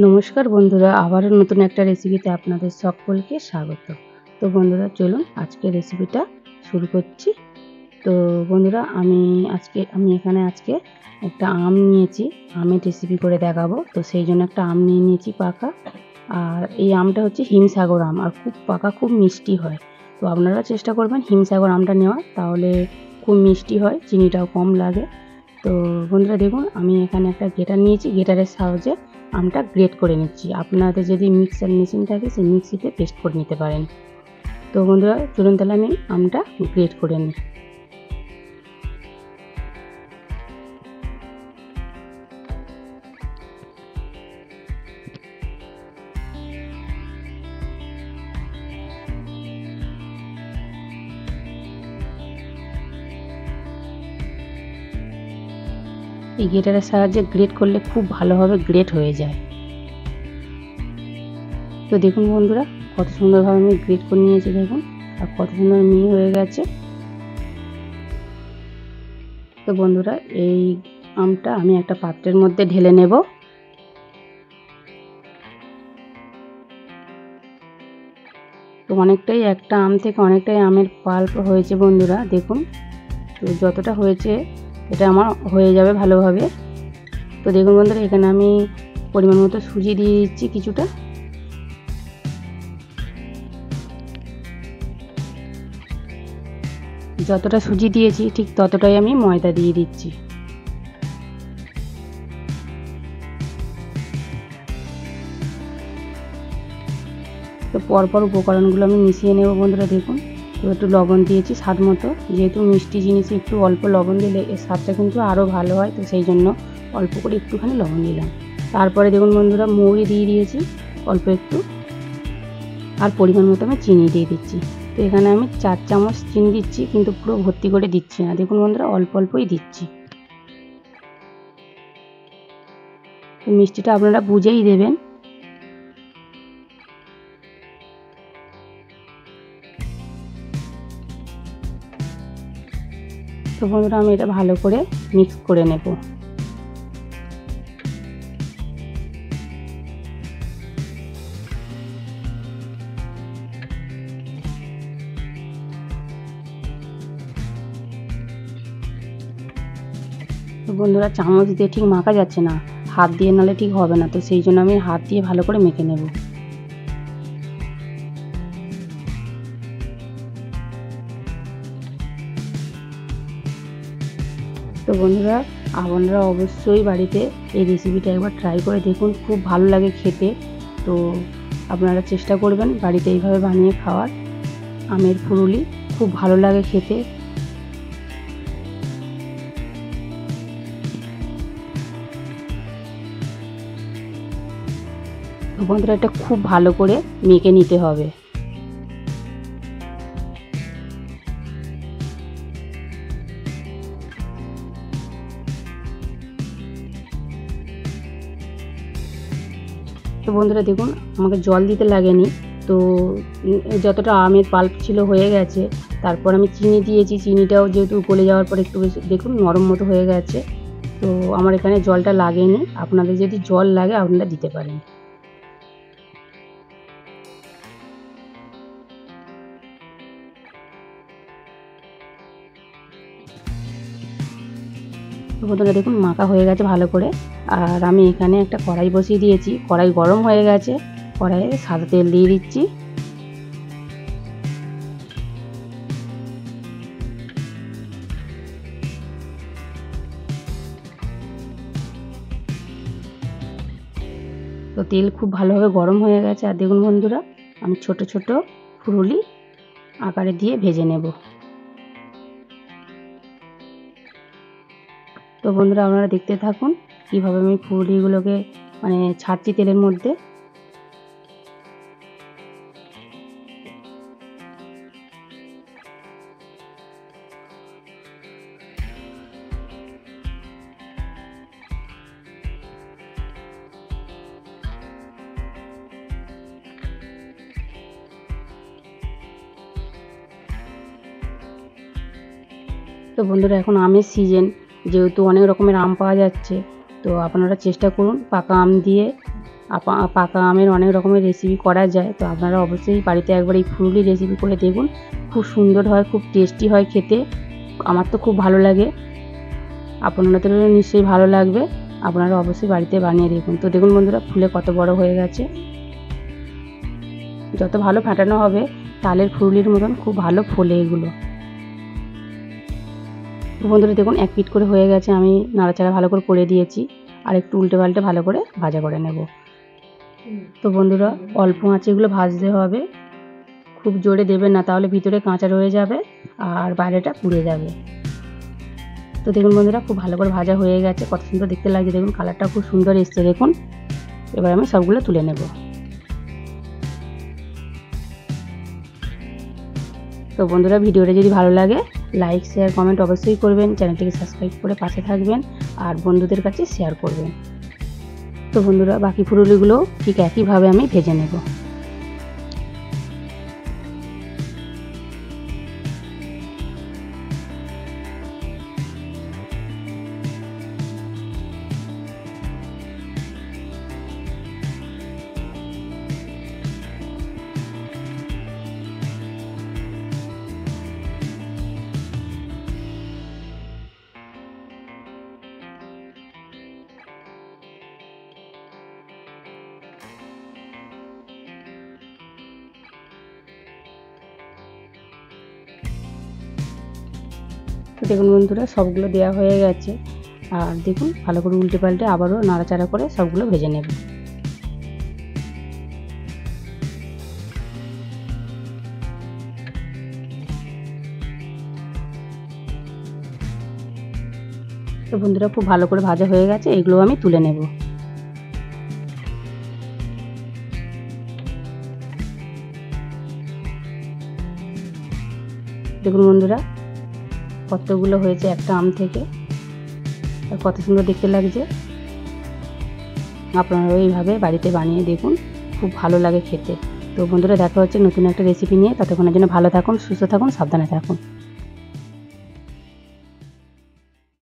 নমস্কার বন্ধুরা, আবারও নতুন একটা রেসিপিতে আপনাদের সকলকে স্বাগত। তো বন্ধুরা চলুন আজকে রেসিপিটা শুরু করছি। তো বন্ধুরা আমি এখানে আজকে একটা আম নিয়েছি, আমের রেসিপি করে দেখাবো। তো সেই জন্য একটা আম নিয়ে নিয়েছি পাকা। আর এই আমটা হচ্ছে হিমসাগর আম, আর খুব পাকা, খুব মিষ্টি হয়। তো আপনারা চেষ্টা করবেন হিমসাগর আমটা নেওয়ার, তাহলে খুব মিষ্টি হয়, চিনিটাও কম লাগে। তো বন্ধুরা দেখুন, আমি এখানে একটা গ্রেটার নিয়েছি, গ্রেটারের সাহায্যে আমটা গ্রেট করে নিচ্ছি। আপনাদের যদি মিক্সার মেশিন থাকে সেই মিক্সিতে পেস্ট করে নিতে পারেন। তো বন্ধুরা চলুন তাহলে আমি আমটা গ্রেট করে নিই। এই গ্রেটারের সাহায্যে গ্রেট করলে খুব ভালোভাবে গ্রেট হয়ে যায়। তো দেখুন বন্ধুরা, কত সুন্দরভাবে আমি গ্রেট করে নিয়েছি, দেখুন, আর কত সুন্দর মিহি হয়ে গেছে। তো বন্ধুরা এই আমটা আমি একটা পাত্রের মধ্যে ঢেলে নেব। তো অনেকটাই, একটা আম থেকে অনেকটাই আমের পাল্প হয়েছে বন্ধুরা, দেখুন। তো যতটা হয়েছে এটা আমার হয়ে যাবে ভালোভাবে। তো দেখুন বন্ধুরা, এখানে আমি পরিমাণ মতো সুজি দিয়ে দিচ্ছি কিছুটা। যতটা সুজি দিয়েছি ঠিক ততটাই আমি ময়দা দিয়ে দিচ্ছি। তো পরপর উপকরণগুলো আমি মিশিয়ে নেব বন্ধুরা, দেখুন। তো একটু লবণ দিয়েছি স্বাদ মতো, যেহেতু মিষ্টি জিনিসে একটু অল্প লবণ দিলে এর স্বাদটা কিন্তু আরও ভালো হয়, তো সেই জন্য অল্প করে একটুখানি লবণ দিলাম। তারপরে দেখুন বন্ধুরা, মৌরি দিয়ে দিয়েছি অল্প একটু, আর পরিমাণ মতো আমি চিনি দিয়ে দিচ্ছি। তো এখানে আমি 4 চামচ চিনি দিচ্ছি, কিন্তু পুরো ভর্তি করে দিচ্ছি না, দেখুন বন্ধুরা, অল্প অল্পই দিচ্ছি। তো মিষ্টিটা আপনারা বুঝেই দেবেন। তো বন্ধুরা আমি এটা ভালো করে মিক্স করে নেব। তো বন্ধুরা চামচ দিয়ে ঠিক মাখা যাচ্ছে না, হাত দিয়ে নালে ঠিক হবে না, তো সেই জন্য আমি হাত দিয়ে ভালো করে মেখে নেব। তো বন্ধুরা আপনারা অবশ্যই বাড়িতে এই রেসিপিটা একবার ট্রাই করে দেখুন, খুব ভালো লাগে খেতে। তো আপনারা চেষ্টা করবেন বাড়িতে এইভাবে বানিয়ে খাওয়ার। আমের ফুরুলি খুব ভালো লাগে খেতে। তো বন্ধুরা এটা খুব ভালো করে মেখে নিতে হবে। তো বন্ধুরা দেখুন, আমাকে জল দিতে লাগেনি। তো যতটা আমের পাল্প ছিল হয়ে গেছে। তারপর আমি চিনি দিয়েছি, চিনিটাও যেহেতু গলে যাওয়ার পর একটু বেশি দেখুন নরম মতো হয়ে গেছে। তো আমার এখানে জলটা লাগেনি, আপনাদের যদি জল লাগে আপনারা দিতে পারেন। তো বন্ধুরা দেখুন মাখা হয়ে গেছে ভালো করে। আর আমি এখানে একটা কড়াই বসিয়ে দিয়েছি, কড়াই গরম হয়ে গেছে। কড়াইয়ে সাদা তেল দিয়ে দিচ্ছি। তো তেল খুব ভালোভাবে গরম হয়ে গেছে, আর দেখুন বন্ধুরা আমি ছোট ছোট ফুলুরি আকারে দিয়ে ভেজে নেব। তো বন্ধুরা আপনারা দেখতে থাকুন কীভাবে আমি ফুলুরিগুলোকে ছাড়ছি তেলের মধ্যে। তো বন্ধুরা এখন আমের সিজন, যেহেতু অনেক রকমের আম পাওয়া যাচ্ছে, তো আপনারা চেষ্টা করুন পাকা আম দিয়ে পাকা আমের অনেক রকমের রেসিপি করা যায়, তো আপনারা অবশ্যই বাড়িতে একবার এই ফুলুরি রেসিপি করে দেখুন। খুব সুন্দর হয়, খুব টেস্টি হয় খেতে। আমার তো খুব ভালো লাগে, আপনাদেরও নিশ্চয়ই ভালো লাগবে। আপনারা অবশ্যই বাড়িতে বানিয়ে দেখুন। তো দেখুন বন্ধুরা, ফুলে কত বড় হয়ে গেছে। যত ভালো ফাটানো হবে তালের ফুলুরির মতন খুব ভালো ফোলে এগুলো। তো বন্ধুরা দেখুন, এক পিঠ করে হয়ে গেছে, আমি নাড়াচাড়া ভালো করে দিয়েছি। আর একটু উল্টে পাল্টে ভালো করে ভাজা করে নেব। তো বন্ধুরা, অল্প আঁচে এগুলো ভাজতে হবে, খুব জোরে দেবেন না, তাহলে ভিতরে কাঁচা রয়ে যাবে আর বাইরেটা পুড়ে যাবে। তো দেখুন বন্ধুরা, খুব ভালো করে ভাজা হয়ে গেছে, কত সুন্দর দেখতে লাগছে। দেখুন কালারটা খুব সুন্দর এসছে দেখুন। এবার আমি সবগুলো তুলে নেব। তো বন্ধুরা, ভিডিওটা যদি ভালো লাগে লাইক শেয়ার কমেন্ট অবশ্যই করবেন, চ্যানেলটিকে সাবস্ক্রাইব করে পাশে থাকবেন আর বন্ধুদের কাছে শেয়ার করবেন। তো বন্ধুরা, বাকি ফুলুরিগুলো ঠিক একইভাবে আমি ভেজে নেব। তো দেখুন বন্ধুরা, সবগুলো দেওয়া হয়ে গেছে। আর দেখুন ভালো করে উল্টে পাল্টে আবারও নাড়াচাড়া করে সবগুলো ভেজে নেব। তো বন্ধুরা, খুব ভালো করে ভাজা হয়ে গেছে, এগুলো আমি তুলে নেব। দেখুন বন্ধুরা, কতগুলো হয়েছে একটা আম থেকে, আর কত সুন্দর দেখতে লাগছে। আপনারা এইভাবে বাড়িতে বানিয়ে দেখুন, খুব ভালো লাগে খেতে। তো বন্ধুরা, দেখা হচ্ছে নতুন একটা রেসিপি নিয়ে। ততক্ষণের জন্য ভালো থাকুন, সুস্থ থাকুন, সাবধানে থাকুন।